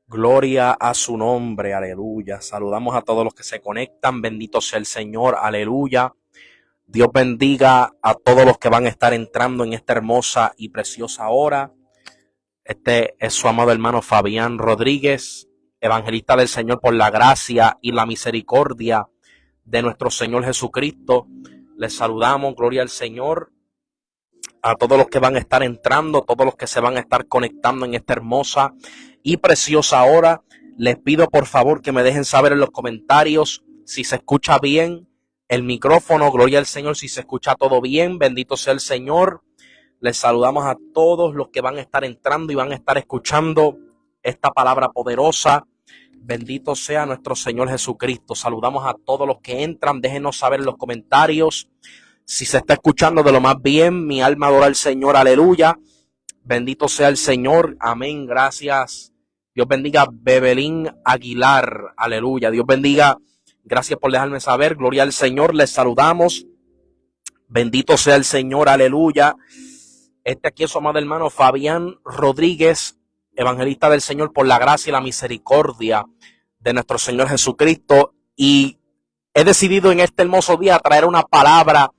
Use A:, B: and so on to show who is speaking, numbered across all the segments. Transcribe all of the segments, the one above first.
A: Gloria a su nombre, aleluya. Saludamos a todos los que se conectan, bendito sea el Señor, aleluya. Dios bendiga a todos los que van a estar entrando en esta hermosa y preciosa hora. Este es su amado hermano Fabián Rodríguez, evangelista del Señor por la gracia y la misericordia de nuestro Señor Jesucristo. Les saludamos, gloria al Señor, a todos los que van a estar entrando, todos los que se van a estar conectando en esta hermosa y preciosa hora. Les pido por favor que me dejen saber en los comentarios si se escucha bien el micrófono, gloria al Señor, si se escucha todo bien, bendito sea el Señor. Les saludamos a todos los que van a estar entrando y van a estar escuchando esta palabra poderosa. Bendito sea nuestro Señor Jesucristo. Saludamos a todos los que entran, déjenos saber en los comentarios si se está escuchando de lo más bien. Mi alma adora al Señor, aleluya. Bendito sea el Señor, amén, gracias. Dios bendiga Bebelín Aguilar, aleluya. Dios bendiga, gracias por dejarme saber, gloria al Señor, les saludamos. Bendito sea el Señor, aleluya. Este aquí es su amado hermano Fabián Rodríguez, evangelista del Señor por la gracia y la misericordia de nuestro Señor Jesucristo. Y he decidido en este hermoso día traer una palabra,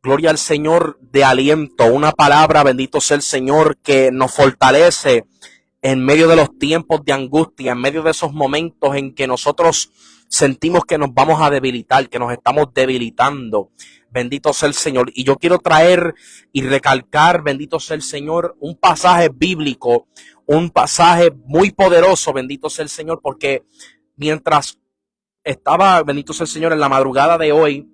A: gloria al Señor, de aliento, una palabra, bendito sea el Señor, que nos fortalece en medio de los tiempos de angustia, en medio de esos momentos en que nosotros sentimos que nos vamos a debilitar, que nos estamos debilitando. Bendito sea el Señor. Y yo quiero traer y recalcar, bendito sea el Señor, un pasaje bíblico, un pasaje muy poderoso, bendito sea el Señor, porque mientras estaba, bendito sea el Señor, en la madrugada de hoy,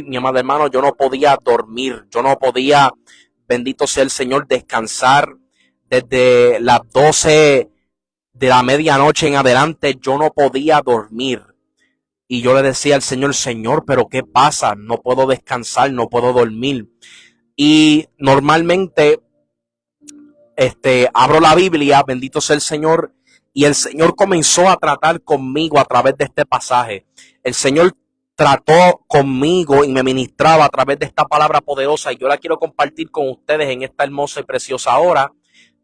A: mi amado hermano, yo no podía dormir, yo no podía, bendito sea el Señor, descansar. Desde las 12 de la medianoche en adelante yo no podía dormir. Y yo le decía al Señor, Señor, pero ¿qué pasa? No puedo descansar, no puedo dormir. Y normalmente abro la Biblia, bendito sea el Señor, y el Señor comenzó a tratar conmigo a través de este pasaje. El Señor trató conmigo y me ministraba a través de esta palabra poderosa, y yo la quiero compartir con ustedes en esta hermosa y preciosa hora.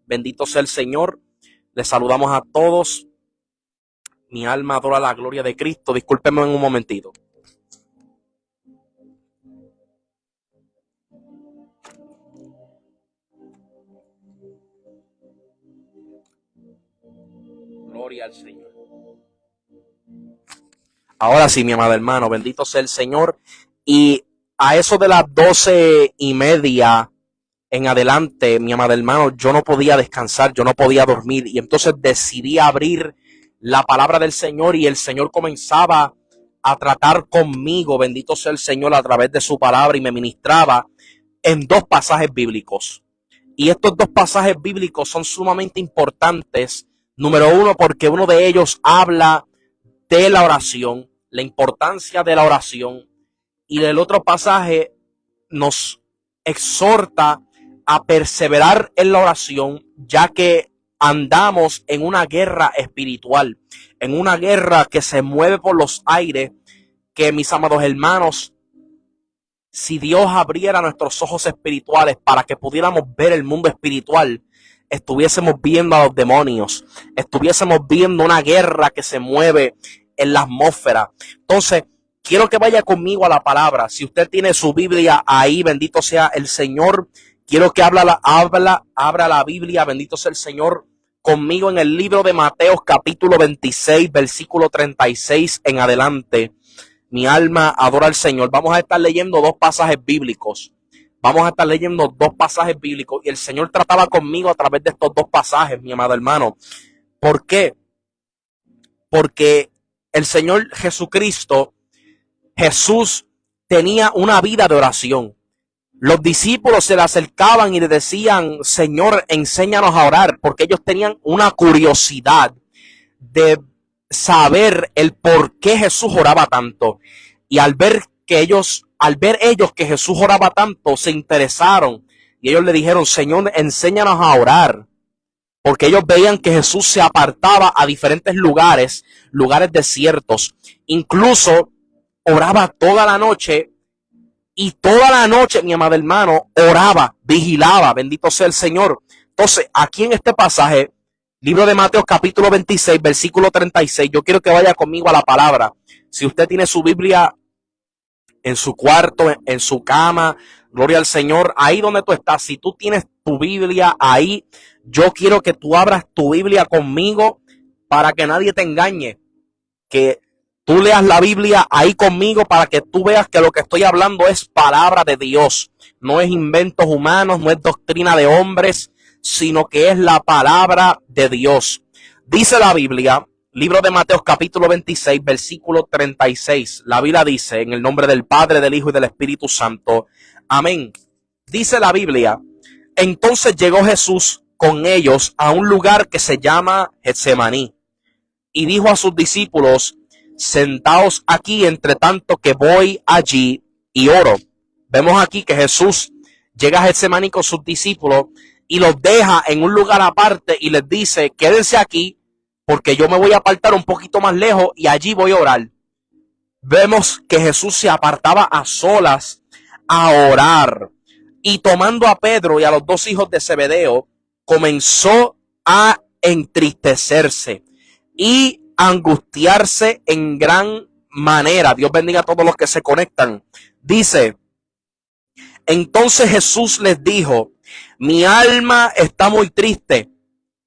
A: Bendito sea el Señor. Les saludamos a todos. Mi alma adora la gloria de Cristo. Discúlpenme un momentito. Gloria al Señor. Ahora sí, mi amado hermano, bendito sea el Señor. Y a eso de las 12:30 en adelante, mi amado hermano, yo no podía descansar, yo no podía dormir. Y entonces decidí abrir la palabra del Señor, y el Señor comenzaba a tratar conmigo, bendito sea el Señor, a través de su palabra, y me ministraba en dos pasajes bíblicos. Y estos dos pasajes bíblicos son sumamente importantes. Número uno, porque uno de ellos habla de la oración, la importancia de la oración. Y el otro pasaje nos exhorta a perseverar en la oración, ya que andamos en una guerra espiritual, en una guerra que se mueve por los aires, que, mis amados hermanos, si Dios abriera nuestros ojos espirituales para que pudiéramos ver el mundo espiritual, estuviésemos viendo a los demonios, estuviésemos viendo una guerra que se mueve en la atmósfera. Entonces, quiero que vaya conmigo a la palabra. Si usted tiene su Biblia ahí, bendito sea el Señor. Quiero que abra la Biblia, bendito sea el Señor, conmigo en el libro de Mateo, capítulo 26, versículo 36 en adelante. Mi alma adora al Señor. Vamos a estar leyendo dos pasajes bíblicos. Y el Señor trataba conmigo a través de estos dos pasajes, mi amado hermano. ¿Por qué? Porque el Señor Jesucristo, Jesús, tenía una vida de oración. Los discípulos se le acercaban y le decían, Señor, enséñanos a orar, porque ellos tenían una curiosidad de saber el por qué Jesús oraba tanto. Y al ver ellos que Jesús oraba tanto, se interesaron y ellos le dijeron, Señor, enséñanos a orar, porque ellos veían que Jesús se apartaba a diferentes lugares desiertos, incluso oraba toda la noche. Y toda la noche, mi amado hermano, oraba, vigilaba, bendito sea el Señor. Entonces, aquí en este pasaje, Libro de Mateo capítulo 26, versículo 36. Yo quiero que vaya conmigo a la palabra. Si usted tiene su Biblia en su cuarto, en su cama, gloria al Señor, ahí donde tú estás, si tú tienes tu Biblia ahí, yo quiero que tú abras tu Biblia conmigo para que nadie te engañe, que tú leas la Biblia ahí conmigo para que tú veas que lo que estoy hablando es palabra de Dios, no es inventos humanos, no es doctrina de hombres, sino que es la palabra de Dios. Dice la Biblia, libro de Mateo capítulo 26, versículo 36. La Biblia dice, en el nombre del Padre, del Hijo y del Espíritu Santo. Amén. Dice la Biblia, entonces llegó Jesús con ellos a un lugar que se llama Getsemaní y dijo a sus discípulos, sentaos aquí entre tanto que voy allí y oro. Vemos aquí que Jesús llega a Getsemaní con sus discípulos y los deja en un lugar aparte y les dice, quédense aquí porque yo me voy a apartar un poquito más lejos y allí voy a orar. Vemos que Jesús se apartaba a solas a orar y tomando a Pedro y a los dos hijos de Zebedeo, comenzó a entristecerse y angustiarse en gran manera. Dios bendiga a todos los que se conectan. Dice, entonces Jesús les dijo, mi alma está muy triste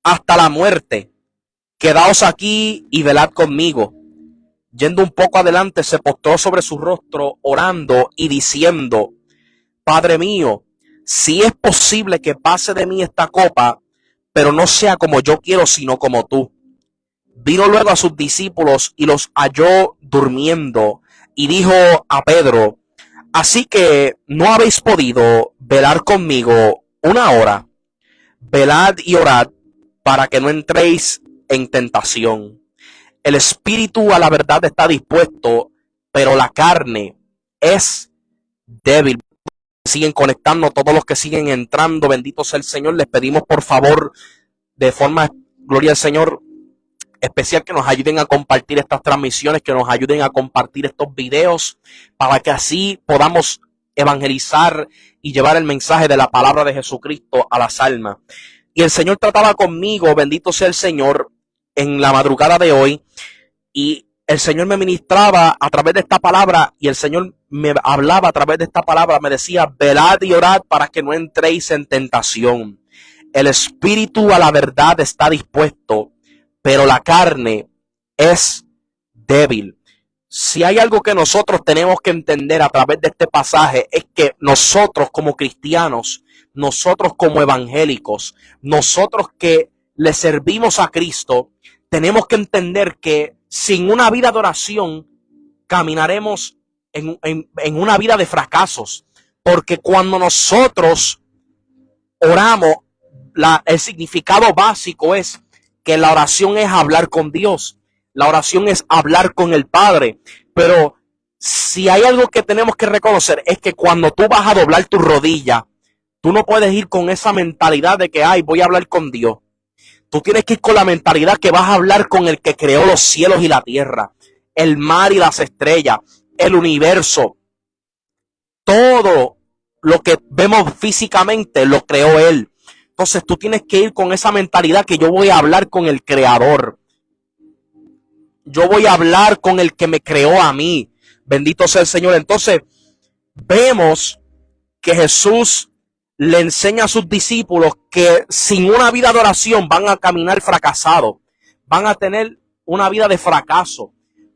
A: hasta la muerte. Quedaos aquí y velad conmigo. Yendo un poco adelante, se postró sobre su rostro, orando y diciendo, Padre mío, si es posible que pase de mí esta copa, pero no sea como yo quiero, sino como tú. Vino luego a sus discípulos y los halló durmiendo, y dijo a Pedro, así que no habéis podido velar conmigo una hora. Velad y orad para que no entréis en tentación. El espíritu a la verdad está dispuesto, pero la carne es débil. Siguen conectando, todos los que siguen entrando, bendito sea el Señor. Les pedimos por favor, de forma, gloria al Señor, especial, que nos ayuden a compartir estas transmisiones, que nos ayuden a compartir estos videos, para que así podamos evangelizar y llevar el mensaje de la palabra de Jesucristo a las almas. Y el Señor trataba conmigo, bendito sea el Señor, en la madrugada de hoy, y el Señor me ministraba a través de esta palabra, y el Señor me hablaba a través de esta palabra, me decía, velad y orad para que no entréis en tentación. El espíritu a la verdad está dispuesto, pero la carne es débil. Si hay algo que nosotros tenemos que entender a través de este pasaje, es que nosotros como cristianos, nosotros como evangélicos, nosotros que le servimos a Cristo, tenemos que entender que sin una vida de oración caminaremos en una vida de fracasos. Porque cuando nosotros oramos, el significado básico es que la oración es hablar con Dios. La oración es hablar con el Padre. Pero si hay algo que tenemos que reconocer, es que cuando tú vas a doblar tu rodilla, tú no puedes ir con esa mentalidad de que, ay, voy a hablar con Dios. Tú tienes que ir con la mentalidad que vas a hablar con el que creó los cielos y la tierra, el mar y las estrellas, el universo. Todo lo que vemos físicamente lo creó Él. Entonces tú tienes que ir con esa mentalidad que yo voy a hablar con el Creador. Yo voy a hablar con el que me creó a mí. Bendito sea el Señor. Entonces vemos que Jesús le enseña a sus discípulos que sin una vida de oración van a caminar fracasados. Van a tener una vida de fracaso.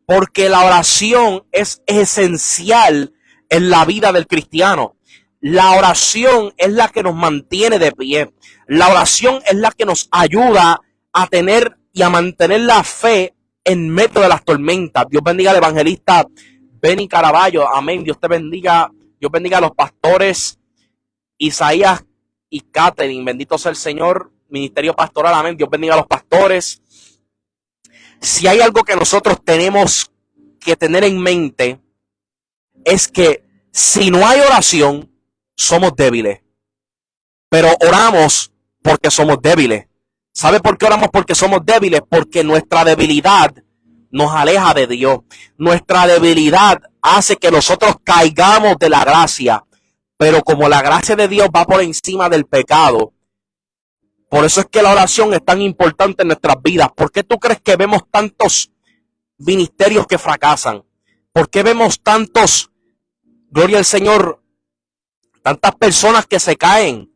A: Porque la oración es esencial en la vida del cristiano. La oración es la que nos mantiene de pie. La oración es la que nos ayuda a tener y a mantener la fe en medio de las tormentas. Dios bendiga al evangelista Benny Caraballo. Amén. Dios te bendiga. Dios bendiga a los pastores Isaías y Catherine. Bendito sea el Señor. Ministerio pastoral. Amén. Dios bendiga a los pastores. Si hay algo que nosotros tenemos que tener en mente, es que si no hay oración, somos débiles. Pero oramos porque somos débiles. ¿Sabe por qué oramos? Porque somos débiles. Porque nuestra debilidad nos aleja de Dios. Nuestra debilidad hace que nosotros caigamos de la gracia. Pero como la gracia de Dios va por encima del pecado, Por eso es que la oración es tan importante en nuestras vidas. ¿Por qué tú crees que vemos tantos ministerios que fracasan? ¿Por qué vemos tantos, gloria al Señor, tantas personas que se caen?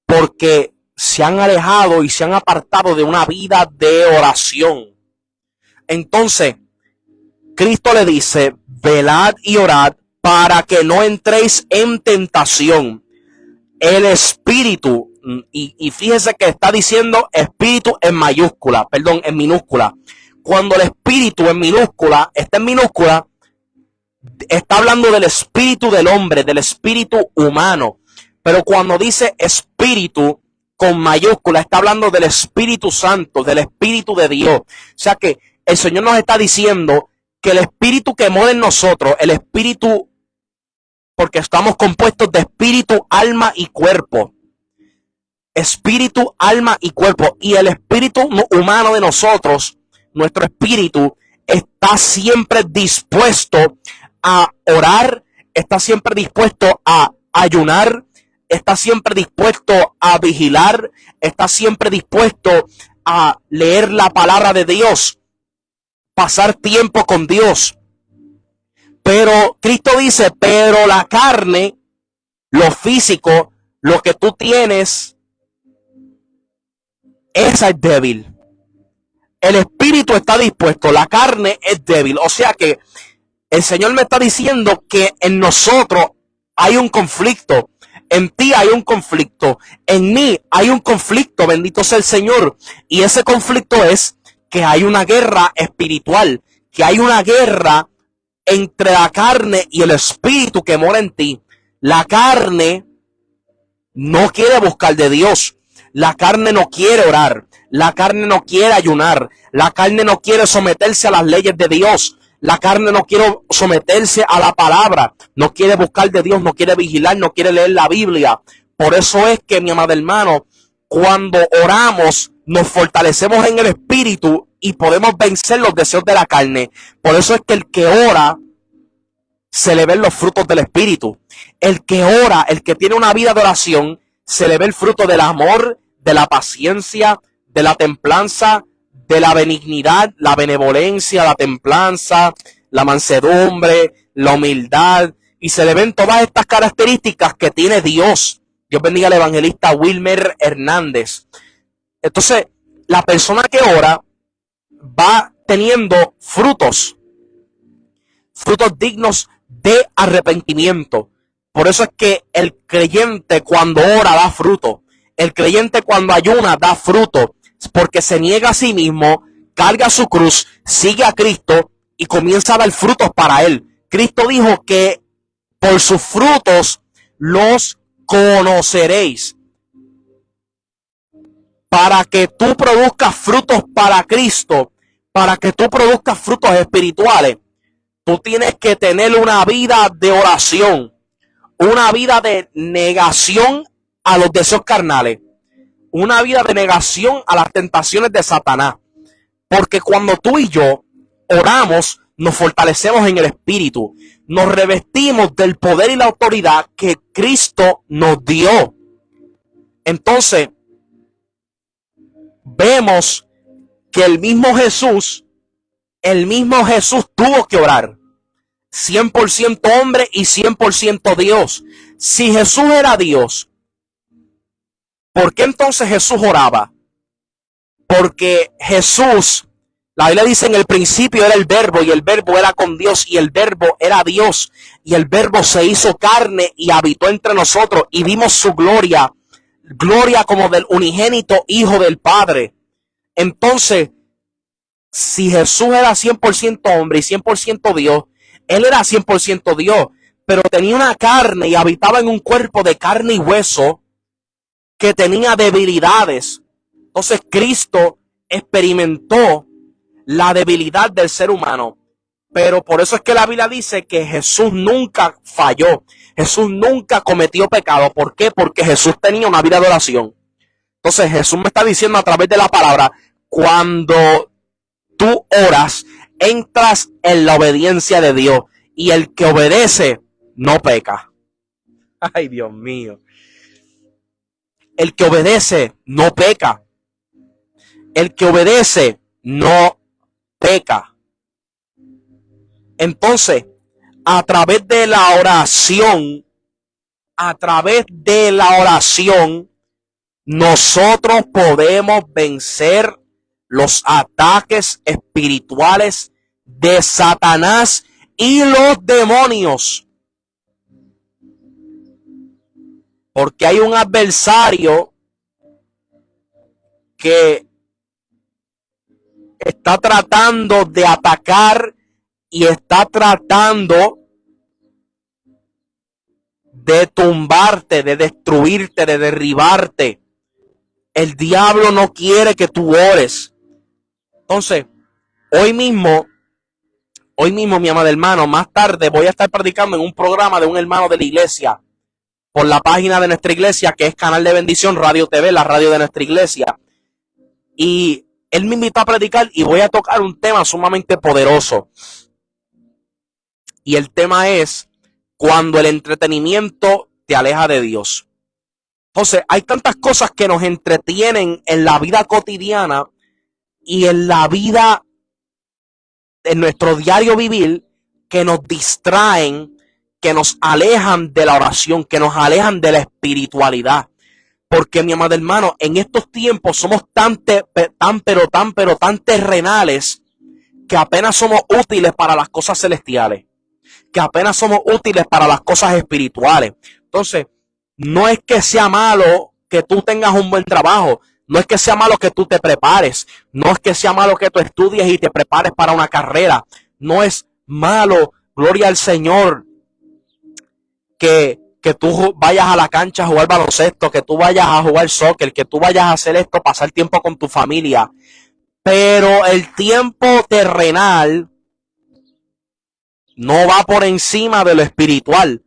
A: Porque se han alejado y se han apartado de una vida de oración. Entonces, Cristo le dice, velad y orad para que no entréis en tentación. El espíritu, y fíjese que está diciendo espíritu en mayúscula, perdón, en minúscula. Cuando el espíritu en minúscula está en minúscula, está hablando del espíritu del hombre, del espíritu humano. Pero cuando dice espíritu con mayúscula, está hablando del Espíritu Santo, del Espíritu de Dios. O sea que el Señor nos está diciendo que el espíritu que mora en nosotros, el espíritu, porque estamos compuestos de espíritu, alma y cuerpo. Espíritu, alma y cuerpo. Y el espíritu humano de nosotros, nuestro espíritu, está siempre dispuesto a orar, está siempre dispuesto a ayunar, está siempre dispuesto a vigilar, está siempre dispuesto a leer la palabra de Dios, pasar tiempo con Dios. Pero Cristo dice, pero la carne, lo físico, lo que tú tienes, esa es débil. El espíritu está dispuesto, la carne es débil. O sea que el Señor me está diciendo que en nosotros hay un conflicto. En ti hay un conflicto. En mí hay un conflicto. Bendito sea el Señor. Y ese conflicto es que hay una guerra espiritual. Que hay una guerra entre la carne y el espíritu que mora en ti. La carne no quiere buscar de Dios. La carne no quiere orar. La carne no quiere ayunar. La carne no quiere someterse a las leyes de Dios. La carne no quiere someterse a la palabra. No quiere buscar de Dios. No quiere vigilar. No quiere leer la Biblia. Por eso es que, mi amado hermano, cuando oramos, nos fortalecemos en el espíritu y podemos vencer los deseos de la carne. Por eso es que el que ora, se le ven los frutos del espíritu. El que ora, el que tiene una vida de oración, se le ve el fruto del amor, de la paciencia, de la templanza, de la benignidad, la benevolencia, la templanza, la mansedumbre, la humildad, y se le ven todas estas características que tiene Dios. Dios bendiga al evangelista Wilmer Hernández. Entonces, la persona que ora va teniendo frutos dignos de arrepentimiento. Por eso es que el creyente cuando ora da fruto. El creyente cuando ayuna da fruto, porque se niega a sí mismo, carga su cruz, sigue a Cristo y comienza a dar frutos para él. Cristo dijo que por sus frutos los conoceréis. Para que tú produzcas frutos para Cristo, para que tú produzcas frutos espirituales, tú tienes que tener una vida de oración, una vida de negación a los deseos carnales, una vida de negación a las tentaciones de Satanás. Porque cuando tú y yo oramos, nos fortalecemos en el espíritu, nos revestimos del poder y la autoridad que Cristo nos dio. Entonces, vemos que el mismo Jesús tuvo que orar. 100% hombre y 100% Dios. Si Jesús era Dios, ¿por qué entonces Jesús oraba? Porque Jesús, la Biblia dice, en el principio era el verbo, y el verbo era con Dios, y el verbo era Dios, y el verbo se hizo carne y habitó entre nosotros, y vimos su gloria como del unigénito Hijo del Padre. Entonces, si Jesús era 100% hombre y 100% Dios, él era 100% Dios, pero tenía una carne y habitaba en un cuerpo de carne y hueso que tenía debilidades. Entonces Cristo experimentó la debilidad del ser humano. Pero por eso es que la Biblia dice que Jesús nunca falló. Jesús nunca cometió pecado. ¿Por qué? Porque Jesús tenía una vida de oración. Entonces Jesús me está diciendo a través de la palabra, cuando tú oras, entras en la obediencia de Dios, y el que obedece no peca. Ay, Dios mío. El que obedece no peca. El que obedece no peca. Entonces, a través de la oración, nosotros podemos vencer los ataques espirituales de Satanás y los demonios. Porque hay un adversario que está tratando de atacar y está tratando de tumbarte, de destruirte, de derribarte. El diablo no quiere que tú ores. Entonces, hoy mismo, mi amado hermano, más tarde voy a estar predicando en un programa de un hermano de la iglesia por la página de nuestra iglesia, que es Canal de Bendición Radio TV, la radio de nuestra iglesia. Y él me invitó a predicar y voy a tocar un tema sumamente poderoso. Y el tema es cuando el entretenimiento te aleja de Dios. Entonces, hay tantas cosas que nos entretienen en la vida cotidiana y en la vida, en nuestro diario vivir, que nos distraen, que nos alejan de la oración, que nos alejan de la espiritualidad. Porque, mi amado hermano, en estos tiempos somos tan terrenales que apenas somos útiles para las cosas celestiales, que apenas somos útiles para las cosas espirituales. Entonces, no es que sea malo que tú tengas un buen trabajo, no es que sea malo que tú te prepares, no es que sea malo que tú estudies y te prepares para una carrera, no es malo, gloria al Señor, que tú vayas a la cancha a jugar baloncesto, que tú vayas a jugar soccer, que tú vayas a hacer esto, pasar tiempo con tu familia. Pero el tiempo terrenal no va por encima de lo espiritual.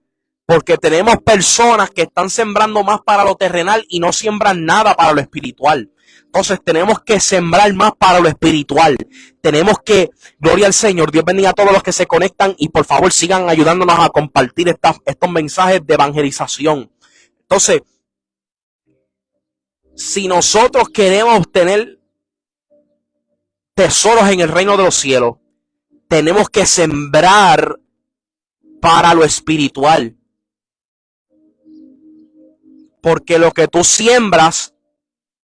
A: Porque tenemos personas que están sembrando más para lo terrenal y no siembran nada para lo espiritual. Entonces tenemos que sembrar más para lo espiritual. Tenemos que, gloria al Señor, Dios bendiga a todos los que se conectan y por favor sigan ayudándonos a compartir estos mensajes de evangelización. Entonces, si nosotros queremos tener tesoros en el reino de los cielos, tenemos que sembrar para lo espiritual. Porque lo que tú siembras,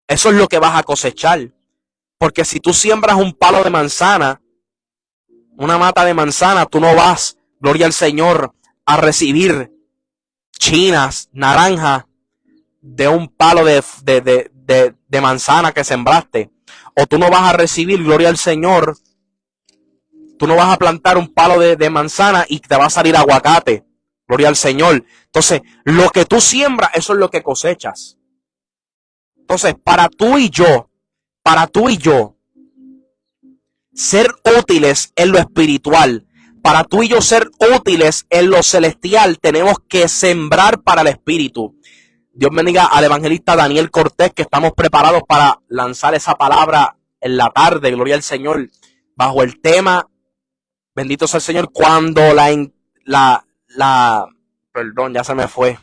A: eso es lo que vas a cosechar. Porque si tú siembras un palo de manzana, una mata de manzana, tú no vas, gloria al Señor, a recibir chinas, naranjas de un palo de manzana que sembraste. O tú no vas a recibir, gloria al Señor, tú no vas a plantar un palo de manzana y te va a salir aguacate. Gloria al Señor. Entonces, lo que tú siembras, eso es lo que cosechas. Entonces, para tú y yo, ser útiles en lo espiritual, para tú y yo ser útiles en lo celestial, tenemos que sembrar para el espíritu. Dios bendiga al evangelista Daniel Cortés, que estamos preparados para lanzar esa palabra en la tarde, gloria al Señor, bajo el tema, bendito sea el Señor, cuando perdón, ya se me fue.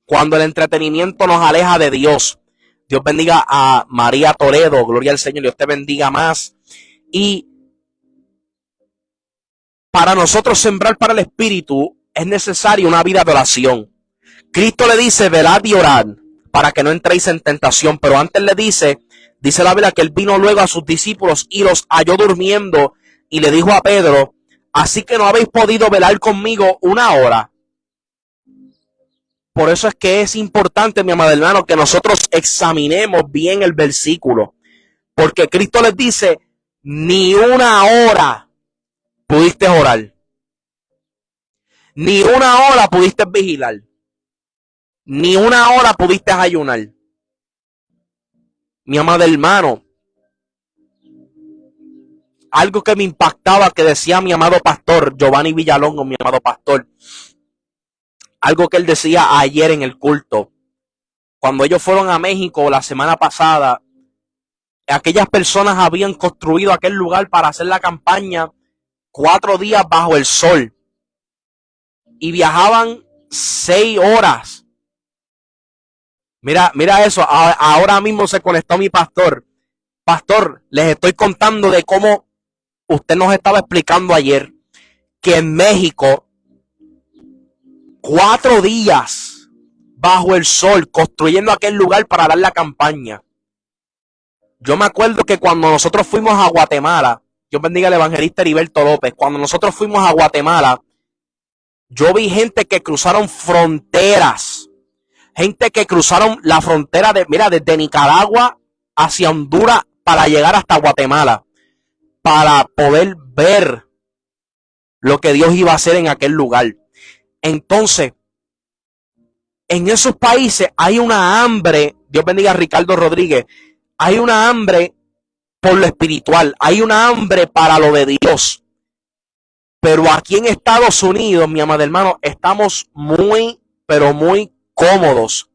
A: Cuando el entretenimiento nos aleja de Dios. Dios bendiga a María Toledo, gloria al Señor, Dios te bendiga más. Y para nosotros sembrar para el espíritu es necesaria una vida de oración. Cristo le dice, velad y orad para que no entréis en tentación, pero antes le dice la Biblia que él vino luego a sus discípulos y los halló durmiendo y le dijo a Pedro, así que no habéis podido velar conmigo una hora. Por eso es que es importante, mi amado hermano, que nosotros examinemos bien el versículo. Porque Cristo les dice, ni una hora pudiste orar. Ni una hora pudiste vigilar. Ni una hora pudiste ayunar. Mi amado hermano, algo que me impactaba que decía mi amado pastor, Giovanni Villalongo, mi amado pastor, algo que él decía ayer en el culto, cuando ellos fueron a México la semana pasada, aquellas personas habían construido aquel lugar para hacer la campaña 4 días bajo el sol y viajaban 6 horas. Mira eso, ahora mismo se conectó mi pastor Pastor, les estoy contando de cómo usted nos estaba explicando ayer que en México 4 días bajo el sol construyendo aquel lugar para dar la campaña. Yo me acuerdo que cuando nosotros fuimos a Guatemala, Dios bendiga al evangelista Heriberto López, cuando nosotros fuimos a Guatemala, yo vi gente que cruzaron fronteras, gente que cruzaron la frontera desde Nicaragua hacia Honduras para llegar hasta Guatemala, para poder ver lo que Dios iba a hacer en aquel lugar. Entonces, en esos países hay una hambre, Dios bendiga a Ricardo Rodríguez, hay una hambre por lo espiritual, hay una hambre para lo de Dios. Pero aquí en Estados Unidos, mi amado hermano, estamos muy, pero muy cómodos.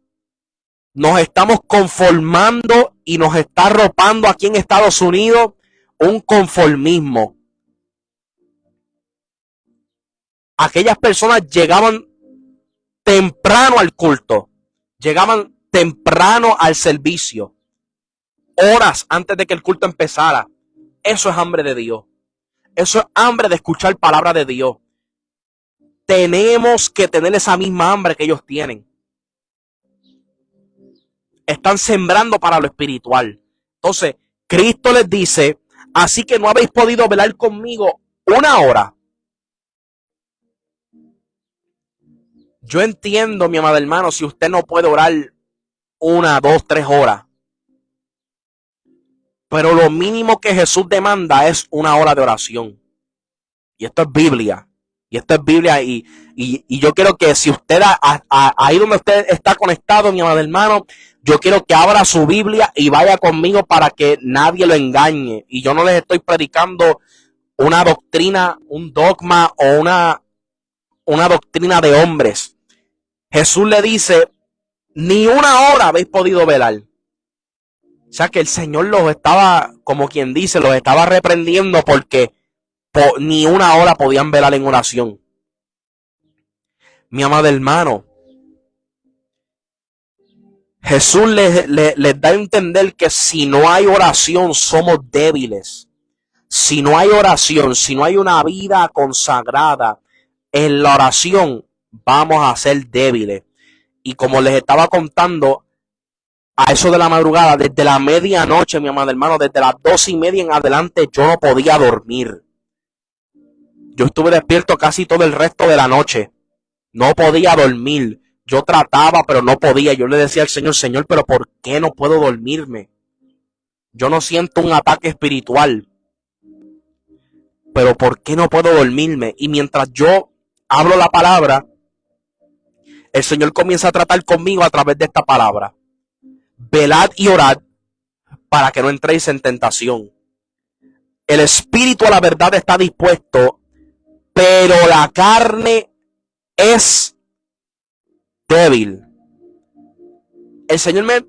A: Nos estamos conformando y nos está arropando aquí en Estados Unidos un conformismo. Aquellas personas llegaban temprano al culto, llegaban temprano al servicio, horas antes de que el culto empezara. Eso es hambre de Dios. Eso es hambre de escuchar palabra de Dios. Tenemos que tener esa misma hambre que ellos tienen. Están sembrando para lo espiritual. Entonces, Cristo les dice, así que no habéis podido velar conmigo 1 hora. Yo entiendo, mi amado hermano, si usted no puede orar 1, 2, 3 horas. Pero lo mínimo que Jesús demanda es 1 hora de oración. Y esto es Biblia. Y esto es Biblia. Y yo quiero que si usted, ahí donde usted está conectado, mi amado hermano, yo quiero que abra su Biblia y vaya conmigo para que nadie lo engañe. Y yo no les estoy predicando una doctrina, un dogma o una doctrina de hombres. Jesús le dice, ni 1 hora habéis podido velar. O sea que el Señor los estaba, como quien dice, los estaba reprendiendo porque ni 1 hora podían velar en oración. Mi amado hermano, Jesús les da a entender que si no hay oración somos débiles. Si no hay oración, si no hay una vida consagrada en la oración, vamos a ser débiles. Y como les estaba contando, a eso de la madrugada, desde la medianoche, mi amado hermano, desde las 2:30 en adelante, yo no podía dormir. Yo estuve despierto casi todo el resto de la noche. No podía dormir. Yo trataba, pero no podía. Yo le decía al Señor, Señor, pero ¿por qué no puedo dormirme? Yo no siento un ataque espiritual. Pero ¿por qué no puedo dormirme? Y mientras yo hablo la palabra, el Señor comienza a tratar conmigo a través de esta palabra. Velad y orad para que no entréis en tentación. El espíritu a la verdad está dispuesto, pero la carne es débil. El Señor me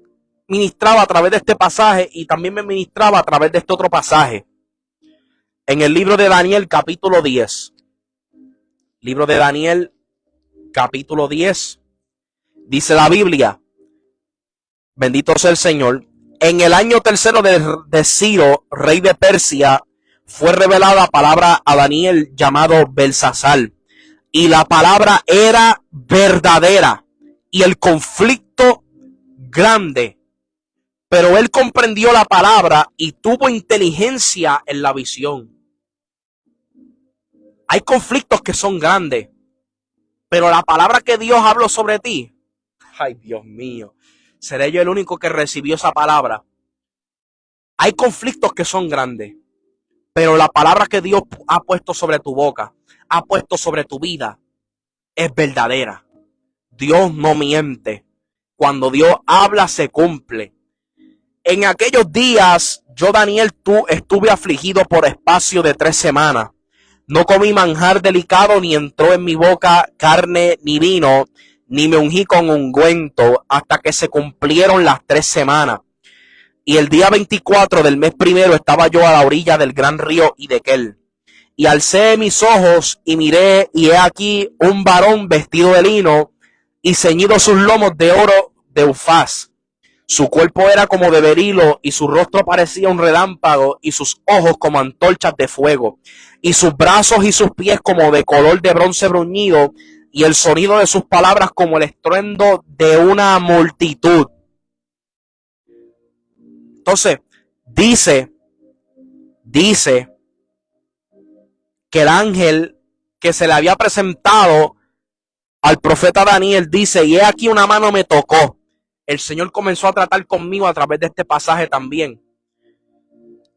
A: ministraba a través de este pasaje y también me ministraba a través de este otro pasaje. En el libro de Daniel, capítulo 10. Libro de Daniel, capítulo 10. Dice la Biblia, bendito sea el Señor, en el año 3 de Ciro, rey de Persia, fue revelada palabra a Daniel llamado Belsasar. Y la palabra era verdadera y el conflicto grande. Pero él comprendió la palabra y tuvo inteligencia en la visión. Hay conflictos que son grandes, pero la palabra que Dios habló sobre ti, ay Dios mío, seré yo el único que recibió esa palabra. Hay conflictos que son grandes, pero la palabra que Dios ha puesto sobre tu boca, ha puesto sobre tu vida, es verdadera. Dios no miente. Cuando Dios habla, se cumple. En aquellos días, yo, Daniel, estuve afligido por espacio de 3 semanas. No comí manjar delicado, ni entró en mi boca carne ni vino, ni me ungí con ungüento, hasta que se cumplieron las 3 semanas. Y el día 24 del mes primero estaba yo a la orilla del gran río Hiddekel. Y alcé mis ojos y miré, y he aquí un varón vestido de lino y ceñido sus lomos de oro de Ufaz. Su cuerpo era como de berilo, y su rostro parecía un relámpago, y sus ojos como antorchas de fuego, y sus brazos y sus pies como de color de bronce bruñido, y el sonido de sus palabras como el estruendo de una multitud. Entonces, dice que el ángel que se le había presentado al profeta Daniel dice, y he aquí una mano me tocó. El Señor comenzó a tratar conmigo a través de este pasaje también.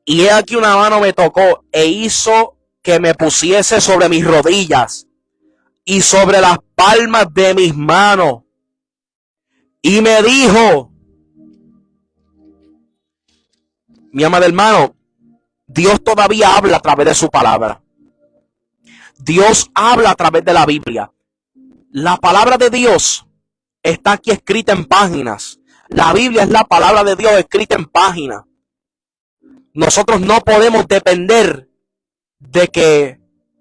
A: Y he aquí una mano me tocó e hizo que me pusiese sobre mis rodillas y sobre las palmas de mis manos. Y me dijo, mi amado hermano, Dios todavía habla a través de su palabra. Dios habla a través de la Biblia. La palabra de Dios está aquí escrita en páginas. La Biblia es la palabra de Dios escrita en páginas. Nosotros no podemos depender de que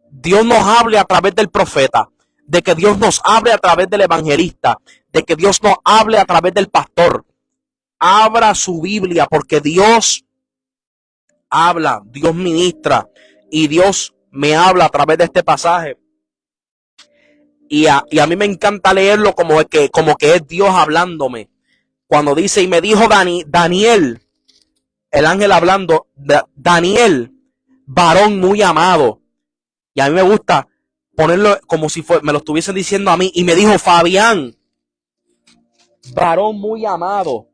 A: Dios nos hable a través del profeta, de que Dios nos hable a través del evangelista, de que Dios nos hable a través del pastor. Abra su Biblia, porque Dios habla, Dios ministra, y Dios me habla a través de este pasaje. Y a mí me encanta leerlo como que es Dios hablándome. Cuando dice, y me dijo Daniel, el ángel hablando, Daniel, varón muy amado. Y a mí me gusta ponerlo como si me lo estuviesen diciendo a mí. Y me dijo, Fabián, varón muy amado,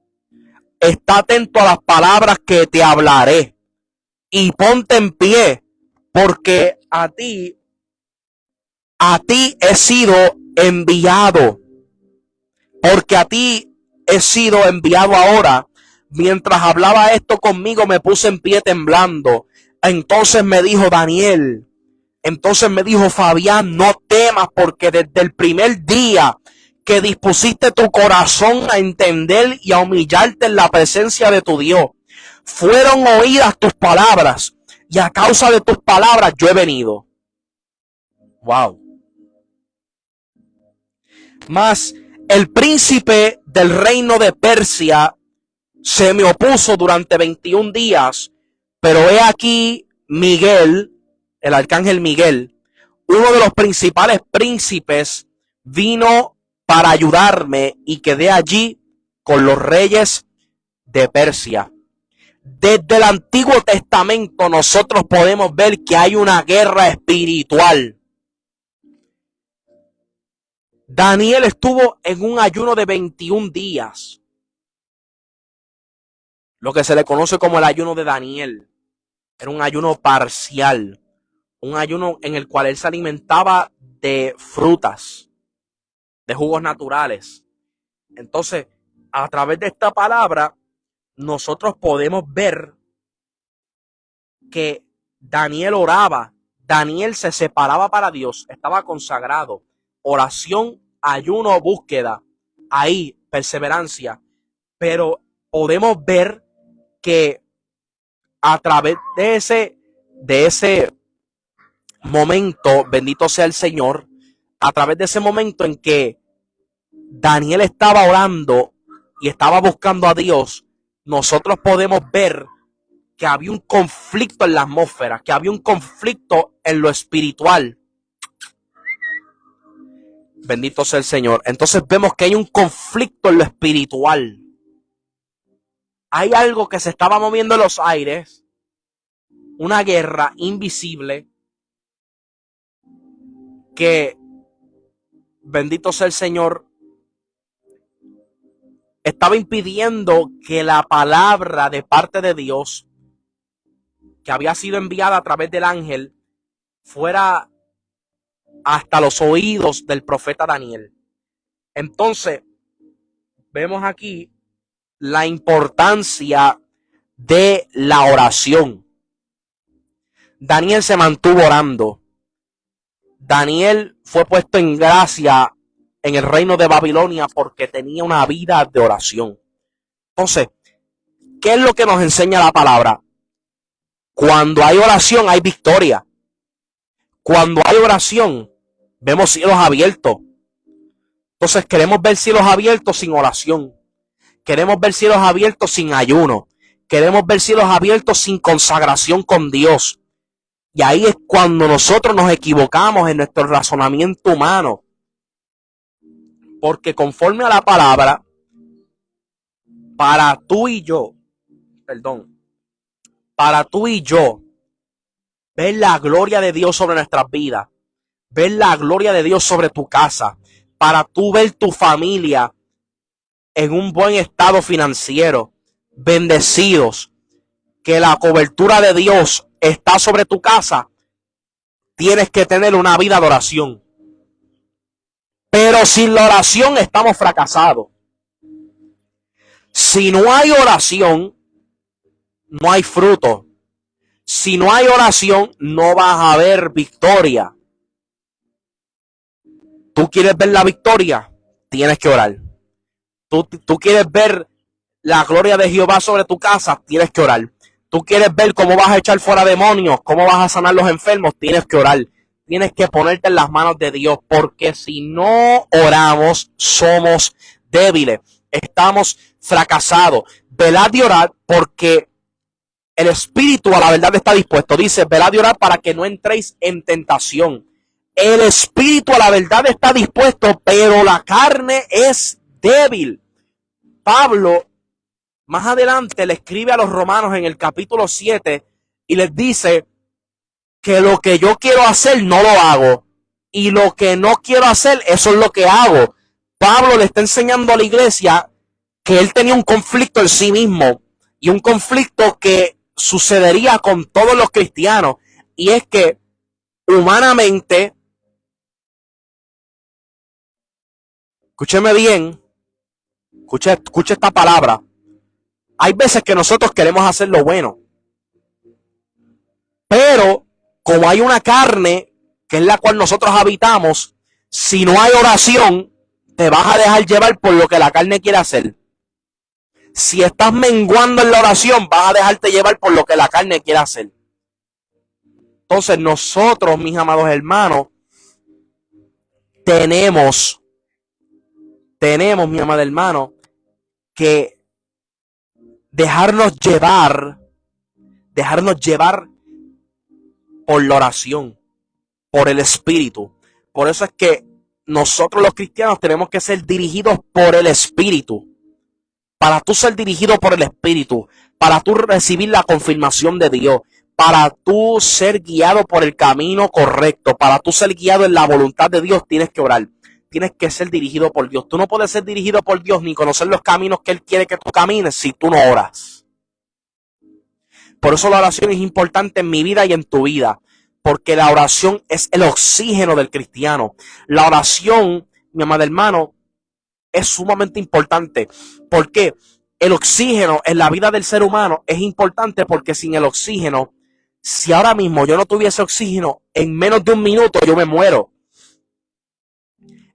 A: está atento a las palabras que te hablaré. Y ponte en pie, porque a ti he sido enviado. Porque a ti he sido enviado ahora. Mientras hablaba esto conmigo, me puse en pie temblando. Entonces me dijo Fabián, no temas, porque desde el primer día que dispusiste tu corazón a entender y a humillarte en la presencia de tu Dios, fueron oídas tus palabras, y a causa de tus palabras yo he venido. Wow. Mas el príncipe del reino de Persia se me opuso durante 21 días, pero he aquí Miguel, el arcángel Miguel, uno de los principales príncipes, vino para ayudarme y quedé allí con los reyes de Persia. Desde el Antiguo Testamento nosotros podemos ver que hay una guerra espiritual. Daniel estuvo en un ayuno de 21 días. Lo que se le conoce como el ayuno de Daniel. Era un ayuno parcial. Un ayuno en el cual él se alimentaba de frutas, de jugos naturales. Entonces, a través de esta palabra, nosotros podemos ver que Daniel oraba. Daniel se separaba para Dios, estaba consagrado. Oración, ayuno, búsqueda. Ahí, perseverancia. Pero podemos ver que a través de ese momento, bendito sea el Señor, a través de ese momento en que Daniel estaba orando y estaba buscando a Dios, nosotros podemos ver que había un conflicto en la atmósfera, que había un conflicto en lo espiritual. Bendito sea el Señor. Entonces vemos que hay un conflicto en lo espiritual. Hay algo que se estaba moviendo en los aires, una guerra invisible que, bendito sea el Señor, estaba impidiendo que la palabra de parte de Dios, que había sido enviada a través del ángel, fuera hasta los oídos del profeta Daniel. Entonces, vemos aquí la importancia de la oración. Daniel se mantuvo orando. Daniel fue puesto en gracia en el reino de Babilonia porque tenía una vida de oración. Entonces, ¿qué es lo que nos enseña la palabra? Cuando hay oración hay victoria. Cuando hay oración vemos cielos abiertos. Entonces queremos ver cielos abiertos sin oración. Queremos ver cielos abiertos sin ayuno. Queremos ver cielos abiertos sin consagración con Dios. Y ahí es cuando nosotros nos equivocamos en nuestro razonamiento humano. Porque conforme a la palabra, para tú y yo, ver la gloria de Dios sobre nuestras vidas, ver la gloria de Dios sobre tu casa, para tú ver tu familia en un buen estado financiero, bendecidos, que la cobertura de Dios está sobre tu casa, tienes que tener una vida de oración. Pero sin la oración estamos fracasados. Si no hay oración, no hay fruto. Si no hay oración, no vas a ver victoria. ¿Tú quieres ver la victoria? Tienes que orar. ¿Tú quieres ver la gloria de Jehová sobre tu casa? Tienes que orar. ¿Tú quieres ver cómo vas a echar fuera demonios? ¿Cómo vas a sanar los enfermos? Tienes que orar. Tienes que ponerte en las manos de Dios, porque si no oramos, somos débiles. Estamos fracasados. Velad y orad, porque el espíritu a la verdad está dispuesto. Dice, velad y orad para que no entréis en tentación. El espíritu a la verdad está dispuesto, pero la carne es débil. Pablo más adelante le escribe a los romanos en el capítulo 7 y les dice que lo que yo quiero hacer no lo hago, y lo que no quiero hacer, eso es lo que hago. Pablo le está enseñando a la iglesia que él tenía un conflicto en sí mismo, y un conflicto que sucedería con todos los cristianos, y es que humanamente, escúcheme bien, escuche esta palabra, hay veces que nosotros queremos hacer lo bueno, pero como hay una carne que es la cual nosotros habitamos, si no hay oración, te vas a dejar llevar por lo que la carne quiere hacer. Si estás menguando en la oración, vas a dejarte llevar por lo que la carne quiere hacer. Entonces nosotros, mis amados hermanos, tenemos, mi amado hermano, que dejarnos llevar por la oración, por el Espíritu. Por eso es que nosotros los cristianos tenemos que ser dirigidos por el Espíritu. Para tú ser dirigido por el Espíritu, para tú recibir la confirmación de Dios, para tú ser guiado por el camino correcto, para tú ser guiado en la voluntad de Dios, tienes que orar. Tienes que ser dirigido por Dios. Tú no puedes ser dirigido por Dios ni conocer los caminos que Él quiere que tú camines si tú no oras. Por eso la oración es importante en mi vida y en tu vida, porque la oración es el oxígeno del cristiano. La oración, mi amado hermano, es sumamente importante. ¿Por qué? El oxígeno en la vida del ser humano es importante, porque sin el oxígeno, si ahora mismo yo no tuviese oxígeno, en menos de un minuto yo me muero.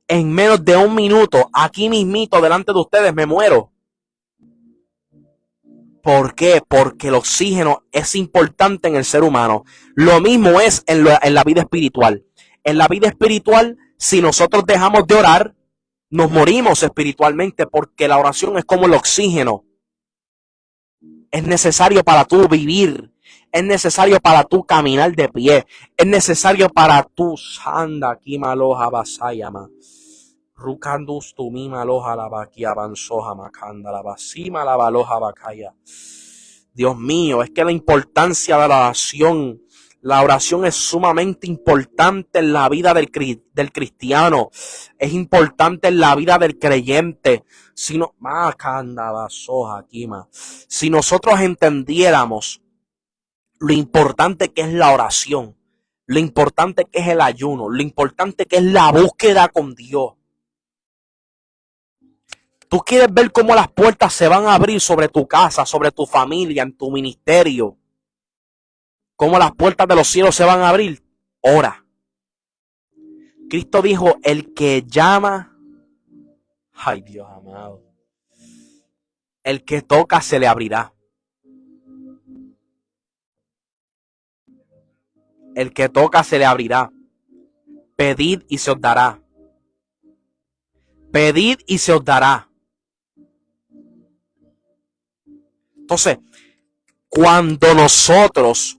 A: En menos de un minuto, aquí mismito, delante de ustedes, me muero. ¿Por qué? Porque el oxígeno es importante en el ser humano. Lo mismo es en la vida espiritual. En la vida espiritual, si nosotros dejamos de orar, nos morimos espiritualmente, porque la oración es como el oxígeno. Es necesario para tú vivir. Es necesario para tú caminar de pie. Es necesario para tú sanda aquí maloja basayama. Rukandus tu mima loja la vaquia avanzoja macanda la basima la baloja bacaya. Dios mío, es que la importancia de la oración es sumamente importante en la vida del cristiano, es importante en la vida del creyente. Si nosotros entendiéramos lo importante que es la oración, lo importante que es el ayuno, lo importante que es la búsqueda con Dios. Tú quieres ver cómo las puertas se van a abrir sobre tu casa, sobre tu familia, en tu ministerio. Cómo las puertas de los cielos se van a abrir. Ora. Cristo dijo, el que llama, ay Dios amado, el que toca se le abrirá. El que toca se le abrirá. Pedid y se os dará. Pedid y se os dará. Entonces, cuando nosotros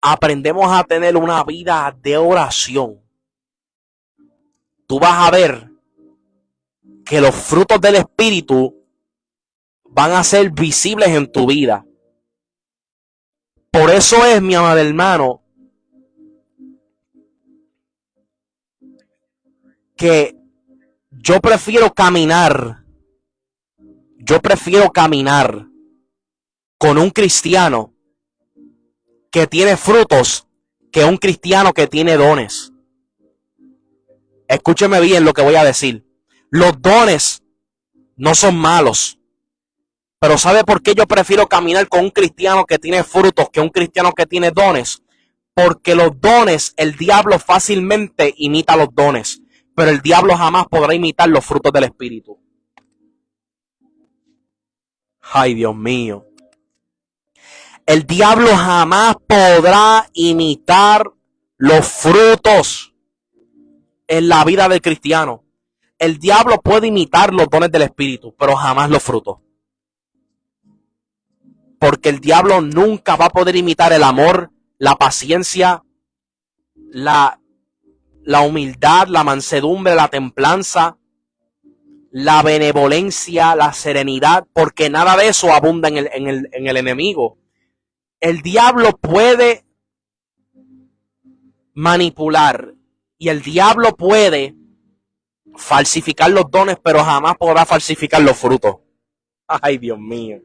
A: aprendemos a tener una vida de oración, tú vas a ver que los frutos del Espíritu van a ser visibles en tu vida. Por eso es, mi amado hermano, que yo prefiero caminar con un cristiano que tiene frutos que un cristiano que tiene dones. Escúcheme bien lo que voy a decir. Los dones no son malos, pero ¿sabe por qué yo prefiero caminar con un cristiano que tiene frutos que un cristiano que tiene dones? Porque los dones, el diablo fácilmente imita los dones, pero el diablo jamás podrá imitar los frutos del Espíritu. Ay, Dios mío. El diablo jamás podrá imitar los frutos en la vida del cristiano. El diablo puede imitar los dones del Espíritu, pero jamás los frutos. Porque el diablo nunca va a poder imitar el amor, la paciencia, la humildad, la mansedumbre, la templanza, la benevolencia, la serenidad, porque nada de eso abunda en el enemigo. El diablo puede manipular y el diablo puede falsificar los dones, pero jamás podrá falsificar los frutos. Ay, Dios mío.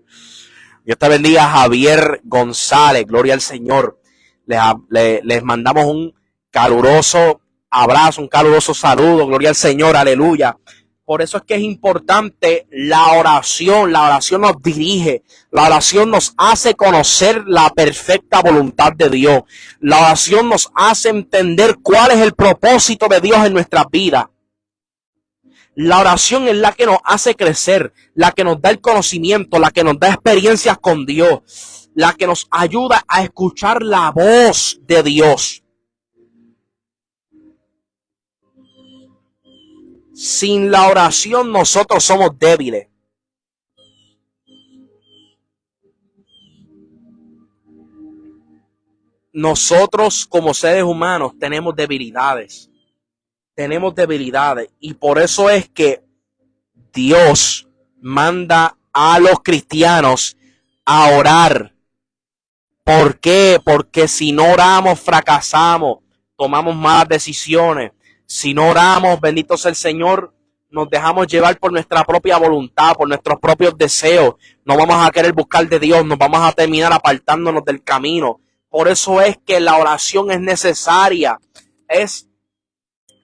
A: Dios te bendiga, Javier González. Gloria al Señor. Les mandamos un caluroso abrazo, un caluroso saludo. Gloria al Señor. Aleluya. Por eso es que es importante la oración. La oración nos dirige. La oración nos hace conocer la perfecta voluntad de Dios. La oración nos hace entender cuál es el propósito de Dios en nuestras vidas. La oración es la que nos hace crecer, la que nos da el conocimiento, la que nos da experiencias con Dios, la que nos ayuda a escuchar la voz de Dios. Sin la oración nosotros somos débiles. Nosotros como seres humanos tenemos debilidades. Y por eso es que Dios manda a los cristianos a orar. ¿Por qué? Porque si no oramos fracasamos, tomamos malas decisiones. Si no oramos, bendito sea el Señor, nos dejamos llevar por nuestra propia voluntad, por nuestros propios deseos. No vamos a querer buscar de Dios, nos vamos a terminar apartándonos del camino. Por eso es que la oración es necesaria. Es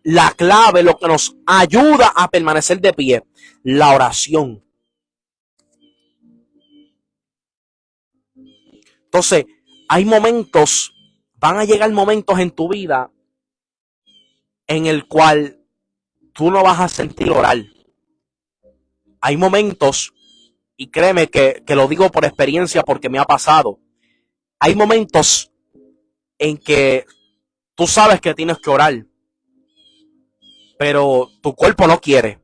A: la clave, lo que nos ayuda a permanecer de pie. La oración. Entonces, van a llegar momentos en tu vida en el cual tú no vas a sentir orar. Hay momentos, y créeme que lo digo por experiencia porque me ha pasado. Hay momentos en que tú sabes que tienes que orar, pero tu cuerpo no quiere.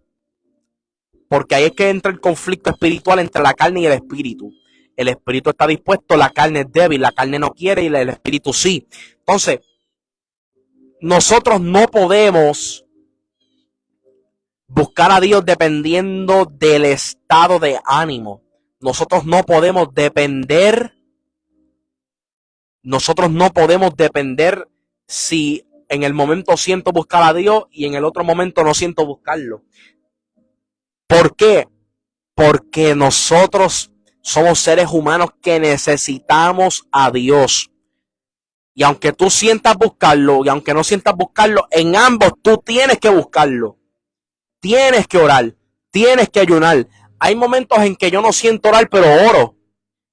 A: Porque ahí es que entra el conflicto espiritual entre la carne y el espíritu. El espíritu está dispuesto, la carne es débil, la carne no quiere y el espíritu sí. Entonces, nosotros no podemos buscar a Dios dependiendo del estado de ánimo. Nosotros no podemos depender si en el momento siento buscar a Dios y en el otro momento no siento buscarlo. ¿Por qué? Porque nosotros somos seres humanos que necesitamos a Dios. Y aunque tú sientas buscarlo y aunque no sientas buscarlo, en ambos tú tienes que buscarlo. Tienes que orar, tienes que ayunar. Hay momentos en que yo no siento orar, pero oro.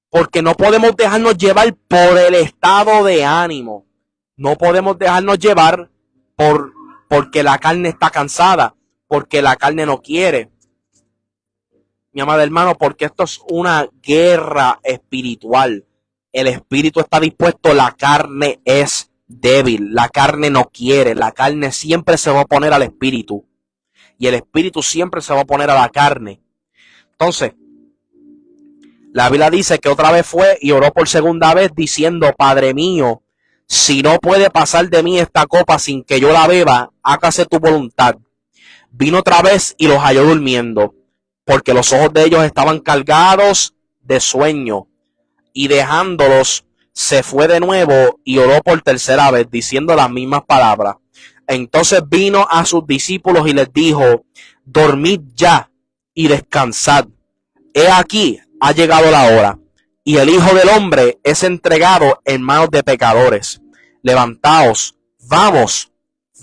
A: Porque no podemos dejarnos llevar por el estado de ánimo. No podemos dejarnos llevar porque la carne está cansada, porque la carne no quiere. Mi amado hermano, porque esto es una guerra espiritual. El espíritu está dispuesto, la carne es débil, la carne no quiere, la carne siempre se va a oponer al espíritu y el espíritu siempre se va a oponer a la carne. Entonces, La Biblia dice que otra vez fue y oró por segunda vez diciendo: Padre mío, si no puede pasar de mí esta copa sin que yo la beba, hágase tu voluntad. Vino otra vez y los halló durmiendo, porque los ojos de ellos estaban cargados de sueño. Y dejándolos, se fue de nuevo y oró por tercera vez, diciendo las mismas palabras. Entonces vino a sus discípulos y les dijo: dormid ya y descansad. He aquí, ha llegado la hora, y el Hijo del Hombre es entregado en manos de pecadores. Levantaos, vamos,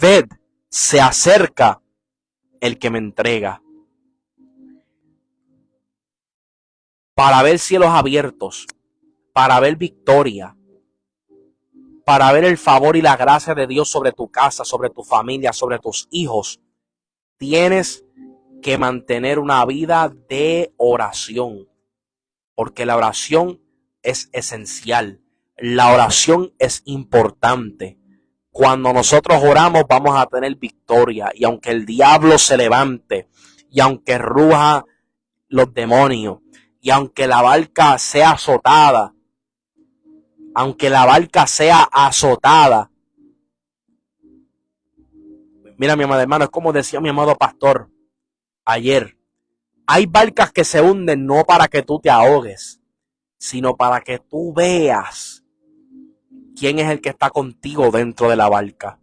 A: ved, se acerca el que me entrega. Para ver cielos abiertos, para ver victoria, para ver el favor y la gracia de Dios sobre tu casa, sobre tu familia, sobre tus hijos, tienes que mantener una vida de oración, porque la oración es esencial, la oración es importante. Cuando nosotros oramos vamos a tener victoria, y aunque el diablo se levante, y aunque ruja los demonios, y aunque la barca sea azotada, mira, mi amado hermano, es como decía mi amado pastor ayer: hay barcas que se hunden no para que tú te ahogues, sino para que tú veas quién es el que está contigo dentro de la barca.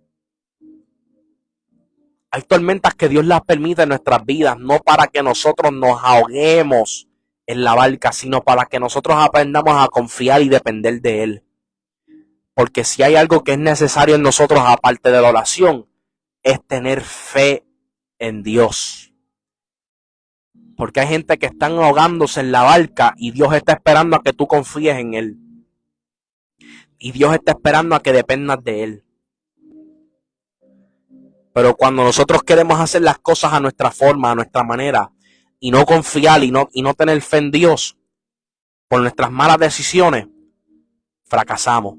A: Hay tormentas que Dios las permite en nuestras vidas, no para que nosotros nos ahoguemos en la barca, sino para que nosotros aprendamos a confiar y depender de Él. Porque si hay algo que es necesario en nosotros, aparte de la oración, es tener fe en Dios. Porque hay gente que están ahogándose en la barca y Dios está esperando a que tú confíes en Él. Y Dios está esperando a que dependas de Él. Pero cuando nosotros queremos hacer las cosas a nuestra forma, a nuestra manera, y no confiar y no tener fe en Dios, por nuestras malas decisiones, fracasamos.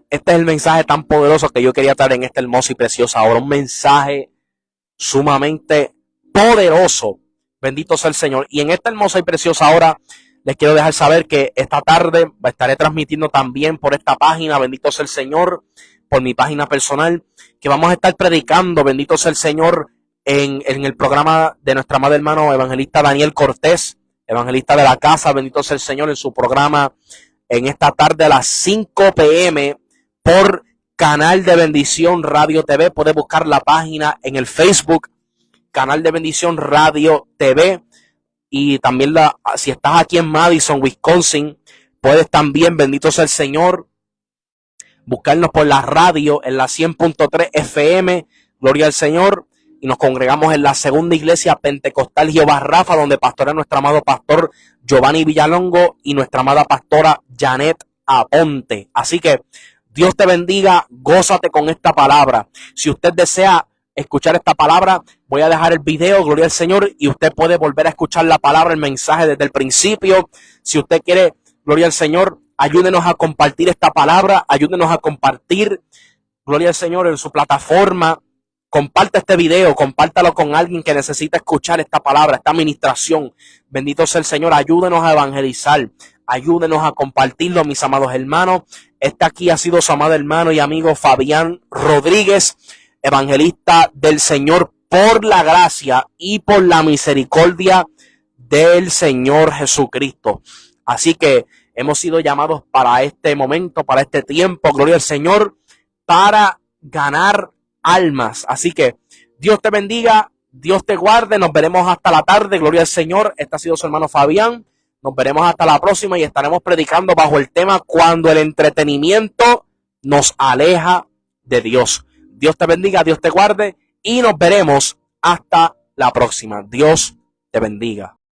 A: Este es el mensaje tan poderoso que yo quería traer en esta hermosa y preciosa hora. Un mensaje sumamente poderoso. Bendito sea el Señor. Y en esta hermosa y preciosa hora les quiero dejar saber que esta tarde estaré transmitiendo también por esta página, bendito sea el Señor, por mi página personal, que vamos a estar predicando, bendito sea el Señor, en el programa de nuestra amada hermano evangelista Daniel Cortés, evangelista de la casa, bendito sea el Señor, en su programa en esta tarde a las 5 p.m. por Canal de Bendición Radio TV. Puedes buscar la página en el Facebook, Canal de Bendición Radio TV. Y también si estás aquí en Madison, Wisconsin, puedes también, bendito sea el Señor, buscarnos por la radio en la 100.3 FM, gloria al Señor. Y nos congregamos en la segunda iglesia pentecostal Jehová Rafa, donde pastora nuestro amado pastor Giovanni Villalongo y nuestra amada pastora Janet Aponte. Así que Dios te bendiga, gózate con esta palabra. Si usted desea escuchar esta palabra, voy a dejar el video, gloria al Señor, y usted puede volver a escuchar la palabra, el mensaje desde el principio. Si usted quiere, gloria al Señor, ayúdenos a compartir esta palabra, ayúdenos a compartir, gloria al Señor, en su plataforma. Comparte este video, compártalo con alguien que necesita escuchar esta palabra, esta administración. Bendito sea el Señor, ayúdenos a evangelizar, ayúdenos a compartirlo, mis amados hermanos. Este aquí ha sido su amado hermano y amigo Fabián Rodríguez, evangelista del Señor, por la gracia y por la misericordia del Señor Jesucristo. Así que hemos sido llamados para este momento, para este tiempo, gloria al Señor, para ganar almas. Así que Dios te bendiga, Dios te guarde, nos veremos hasta la tarde, gloria al Señor. Este ha sido su hermano Fabián, nos veremos hasta la próxima y estaremos predicando bajo el tema: cuando el entretenimiento nos aleja de Dios. Dios te bendiga, Dios te guarde y nos veremos hasta la próxima. Dios te bendiga.